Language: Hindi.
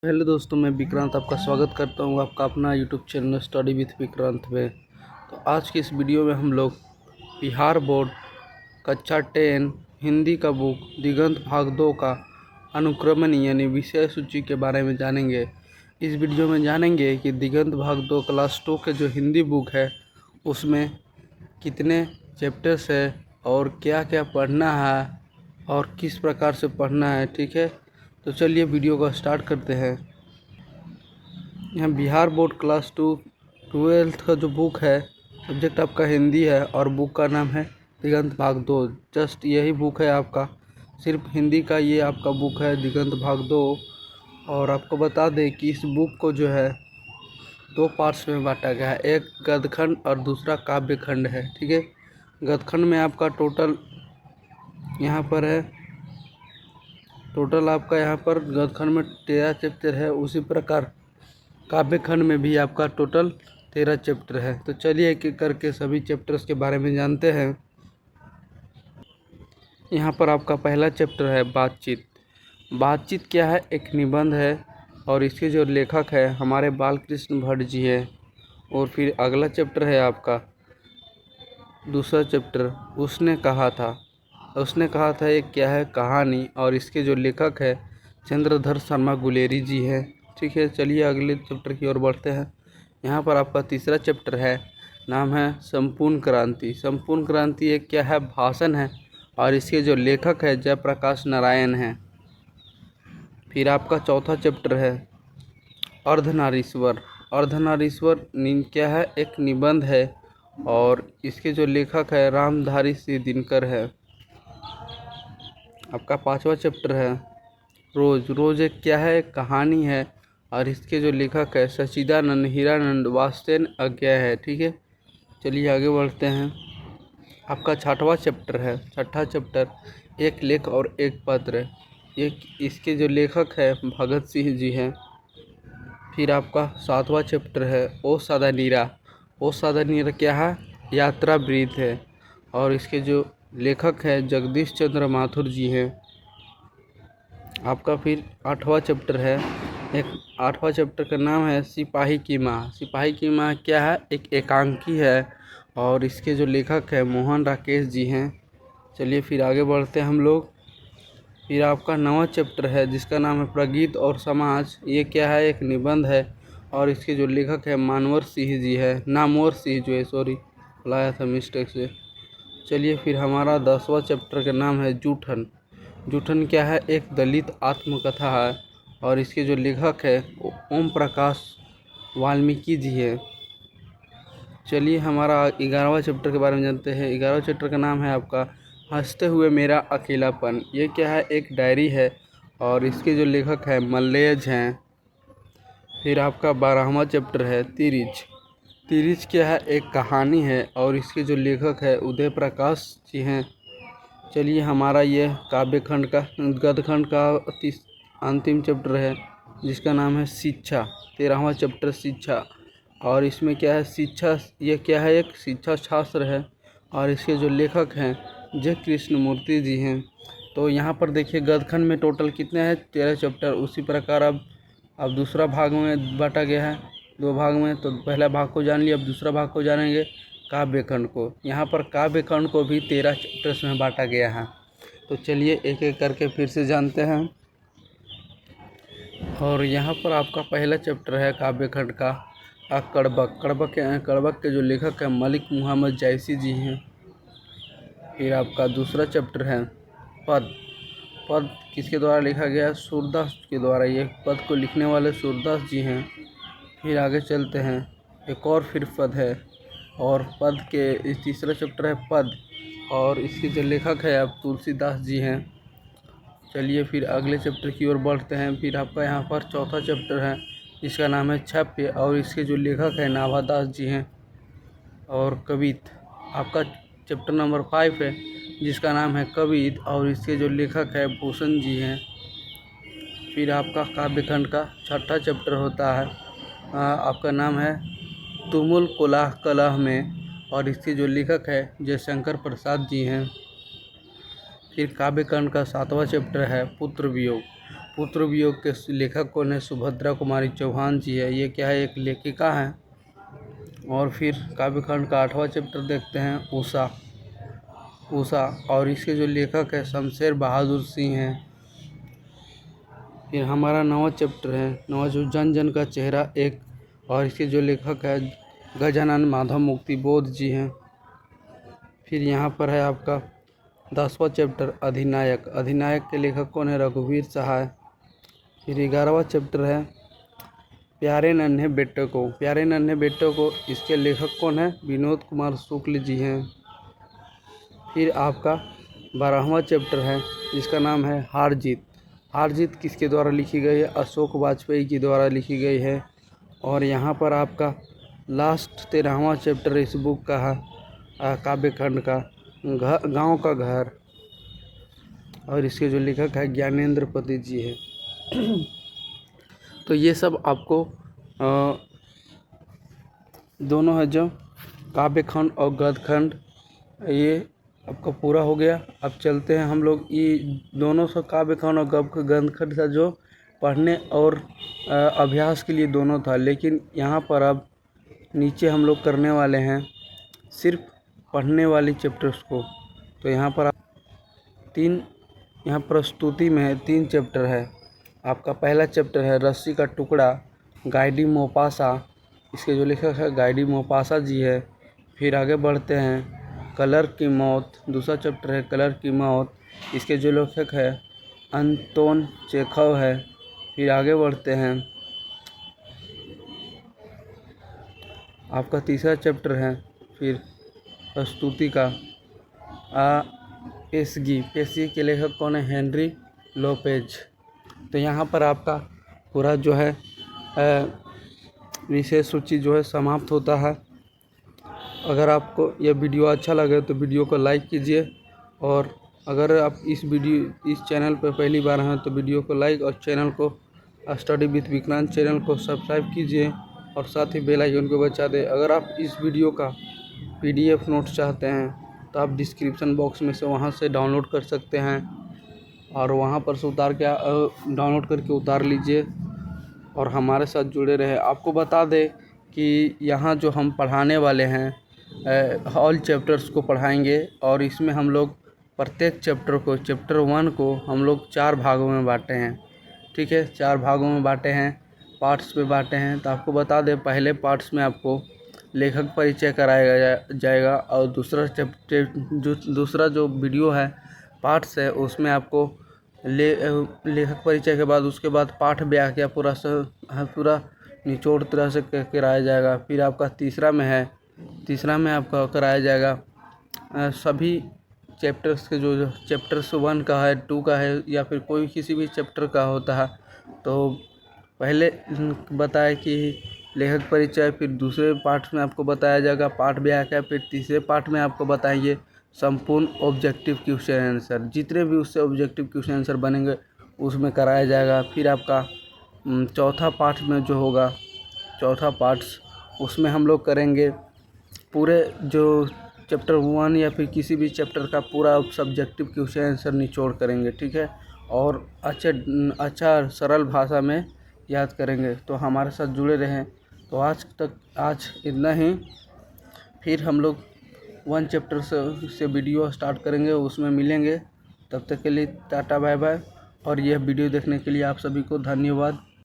हेलो दोस्तों, मैं विक्रांत आपका स्वागत करता हूं आपका अपना YouTube channel study with Vikrant में। तो आज की इस वीडियो में हम लोग बिहार बोर्ड कक्षा 10 हिंदी का बुक दिगंत भाग 2 का अनुक्रमण यानी विषय सूची के बारे में जानेंगे। इस वीडियो में जानेंगे कि दिगंत भाग 2 क्लास 2 के जो हिंदी बुक है उसमें कितने चैप्टर्स है और क्या क्या पढ़ना है और किस प्रकार से पढ़ना है। ठीक है, तो चलिए वीडियो को स्टार्ट करते हैं। यहाँ बिहार बोर्ड क्लास 2 ट्वेल्थ का जो बुक है, सब्जेक्ट आपका हिंदी है और बुक का नाम है दिगंत भाग 2। जस्ट यही बुक है आपका, सिर्फ हिंदी का ये आपका बुक है दिगंत भाग 2। और आपको बता दें कि इस बुक को जो है 2 पार्ट्स में बांटा गया है, एक गद्यखंड और दूसरा काव्य खंड है। ठीक है, गद्यखंड में आपका टोटल यहाँ पर है, आपका यहाँ पर गद्यखंड में 13 चैप्टर है। उसी प्रकार काव्य खंड में भी आपका टोटल 13 चैप्टर है। तो चलिए एक एक करके सभी चैप्टर्स के बारे में जानते हैं। यहाँ पर आपका पहला चैप्टर है बातचीत। बातचीत क्या है? एक निबंध है और इसके जो लेखक है हमारे बालकृष्ण भट्ट जी है। और फिर अगला चैप्टर है आपका दूसरा चैप्टर, उसने कहा था। एक क्या है? कहानी। और इसके जो लेखक है चंद्रधर शर्मा गुलेरी जी हैं। ठीक है, चलिए अगले चैप्टर की ओर बढ़ते हैं। यहाँ पर आपका तीसरा चैप्टर है, नाम है संपूर्ण क्रांति। संपूर्ण क्रांति एक क्या है? भाषण है और इसके जो लेखक है जयप्रकाश नारायण हैं। फिर आपका चौथा चैप्टर है अर्धनारीश्वर। अर्धनारीश्वर क्या है? एक निबंध है और इसके जो लेखक है रामधारी सिंह दिनकर है। आपका पांचवा चैप्टर है रोज। रोज एक क्या है? एक कहानी है और इसके जो लेखक है सच्चिदानंद हीरानंद वात्स्ययन अज्ञा है। ठीक है, चलिए आगे बढ़ते हैं। आपका छठवां चैप्टर है, छठा चैप्टर एक लेख और एक पत्र। इसके जो लेखक है भगत सिंह जी हैं। फिर आपका सातवां चैप्टर है ओ सादा नीरा। ओ सादा नीरा क्या है? यात्रा वृत्त है और इसके जो लेखक है जगदीश चंद्र माथुर जी हैं। आपका फिर आठवां चैप्टर है, आठवां चैप्टर का नाम है सिपाही की माँ। सिपाही की माँ क्या है? एक एकांकी है और इसके जो लेखक है मोहन राकेश जी हैं। चलिए फिर आगे बढ़ते हैं हम लोग। फिर आपका नवा चैप्टर है जिसका नाम है प्रगीत और समाज। ये क्या है? एक निबंध है और इसके जो लेखक है मानवर सिंह जी है, नामवर सिंह जो है, सॉरी बुलाया था मिस्टेक से। चलिए फिर हमारा 10वां चैप्टर का नाम है जूठन। जूठन क्या है? एक दलित आत्मकथा है और इसके जो लेखक है ओम प्रकाश वाल्मीकि जी है। चलिए हमारा 11वां चैप्टर के बारे में जानते हैं। 11वां चैप्टर का नाम है आपका हंसते हुए मेरा अकेलापन। ये क्या है? एक डायरी है और इसके जो लेखक है मल्लेज हैं। फिर आपका 12वां चैप्टर है तिरिच। तिरिच क्या है? एक कहानी है और इसके जो लेखक है उदय प्रकाश जी हैं। चलिए हमारा ये काव्यखंड का गद्यखंड का अंतिम चैप्टर है जिसका नाम है शिक्षा। 13वां चैप्टर शिक्षा और इसमें क्या है? शिक्षा। ये क्या है? एक शिक्षा शास्त्र है और इसके जो लेखक हैं जय कृष्ण मूर्ति जी हैं। तो यहाँ पर देखिए गद्यखंड में टोटल कितने हैं? 13 चैप्टर। उसी प्रकार अब दूसरा भाग में बांटा गया है 2 भाग में। तो पहला भाग को जान लिया, अब दूसरा भाग को जानेंगे काव्य खंड को। यहाँ पर काव्य खंड को भी 13 चैप्टर्स में बांटा गया है। तो चलिए एक एक करके फिर से जानते हैं। और यहाँ पर आपका पहला चैप्टर है काव्य खंड का कड़बक। कड़बक के जो लेखक हैं मलिक मोहम्मद जैसी जी हैं। फिर आपका दूसरा चैप्टर है पद। पद किसके द्वारा लिखा गया? सूरदास के द्वारा। ये पद को लिखने वाले सूरदास जी हैं। फिर आगे चलते हैं, एक और फिर पद है और पद के तीसरा चैप्टर है पद और इसके जो लेखक है अब तुलसीदास जी हैं। चलिए फिर अगले चैप्टर की ओर बढ़ते हैं। फिर आपका यहाँ पर चौथा चैप्टर है जिसका नाम है छप्य और इसके जो लेखक है नाभादास जी हैं। और कवित आपका चैप्टर नंबर 5 है जिसका नाम है कवित और इसके जो लेखक है भूषण जी हैं। फिर आपका काव्यखंड का छठा चैप्टर होता है, आपका नाम है तुमुल कोलाह कलह में और इसके जो लेखक है जयशंकर प्रसाद जी हैं। फिर काव्यखंड का 7वां चैप्टर है पुत्र वियोग। पुत्र वियोग के लेखक कौन है? सुभद्रा कुमारी चौहान जी है। ये क्या है? एक लेखिका है। और फिर काव्यखंड का 8वां चैप्टर देखते हैं, उषा, और इसके जो लेखक है शमशेर बहादुर सिंह हैं। फिर हमारा 9वां चैप्टर है, 9वां जो जन जन का चेहरा एक, और इसके जो लेखक है गजानन माधव मुक्ति बोध जी हैं। फिर यहाँ पर है आपका 10वां चैप्टर अधिनायक के लेखक कौन है? रघुवीर सहाय। फिर 11वां चैप्टर है प्यारे नन्हे बेटों को, इसके लेखक कौन है? विनोद कुमार शुक्ल जी हैं। फिर आपका 12वां चैप्टर है जिसका नाम है हार जीत किसके द्वारा लिखी गई है? अशोक वाजपेयी के द्वारा लिखी गई है। और यहाँ पर आपका लास्ट 13वां चैप्टर इस बुक का है, काव्यखंड का गांव का घर, और इसके जो लेखक है ज्ञानेंद्र पति जी है। तो ये सब आपको दोनों है जो काव्यखंड और गद्यखंड, ये आपका पूरा हो गया। अब चलते हैं हम लोग ये दोनों सा काव्यखंड और गद्यखंड था जो पढ़ने और अभ्यास के लिए दोनों था, लेकिन यहाँ पर अब नीचे हम लोग करने वाले हैं सिर्फ पढ़ने वाली चैप्टर्स को। तो यहाँ पर यहाँ प्रस्तुति में है 3 चैप्टर है। आपका पहला चैप्टर है रस्सी का टुकड़ा, गाइडी मोपासा, इसके जो लेखक है गाइडी मोपासा जी है। फिर आगे बढ़ते हैं कलर की मौत, दूसरा चैप्टर है कलर की मौत, इसके जो लेखक है अंतोन चेखव है। फिर आगे बढ़ते हैं आपका तीसरा चैप्टर है फिर प्रस्तुति का पेशी के लेखक कौन है? Henry Lopez. तो यहाँ पर आपका पूरा जो है विशेष सूची जो है समाप्त होता है। अगर आपको यह वीडियो अच्छा लगे तो वीडियो को लाइक कीजिए, और अगर आप इस चैनल पर पहली बार हैं तो वीडियो को लाइक और चैनल को स्टडी विथ विक्रांत चैनल को सब्सक्राइब कीजिए, और साथ ही बेल आइकन को बजा दें। अगर आप इस वीडियो का PDF नोट्स चाहते हैं तो आप डिस्क्रिप्शन बॉक्स में से वहां से डाउनलोड कर सकते हैं, और वहां पर से डाउनलोड करके उतार लीजिए और हमारे साथ जुड़े रहे। आपको बता दें कि यहाँ जो हम पढ़ाने वाले हैं ऑल चैप्टर्स को पढ़ाएंगे, और इसमें हम लोग प्रत्येक चैप्टर 1 को हम लोग 4 भागों में बांटे हैं। ठीक है, 4 भागों में बांटे हैं, पार्ट्स पे बांटे हैं। तो आपको बता दें पहले पार्ट्स में आपको लेखक परिचय कराया जाएगा, और दूसरा जो वीडियो है पार्ट्स है उसमें आपको लेखक परिचय के बाद उसके बाद पाठ व्याख्या पूरा निचोड़ तरह से कराया जाएगा। फिर आपका तीसरा में आपका कराया जाएगा सभी चैप्टर्स के जो चैप्टर्स 1 का है, 2 का है, या फिर कोई किसी भी चैप्टर का होता है। तो पहले बताया कि लेखक परिचय, फिर दूसरे पार्ट में आपको बताया जाएगा पाठ व्याख्या, फिर तीसरे पार्ट में आपको बताएंगे संपूर्ण ऑब्जेक्टिव क्वेश्चन आंसर, जितने भी उससे ऑब्जेक्टिव क्वेश्चन आंसर बनेंगे उसमें कराया जाएगा। फिर आपका चौथा पार्ट में जो होगा, चौथा पार्ट्स उसमें हम लोग करेंगे पूरे जो चैप्टर 1 या फिर किसी भी चैप्टर का पूरा सब्जेक्टिव क्वेश्चन आंसर निचोड़ करेंगे। ठीक है, और अच्छा सरल भाषा में याद करेंगे। तो हमारे साथ जुड़े रहें। तो आज इतना ही, फिर हम लोग 1 चैप्टर से वीडियो स्टार्ट करेंगे, उसमें मिलेंगे। तब तक के लिए टाटा बाय बाय, और यह वीडियो देखने के लिए आप सभी को धन्यवाद।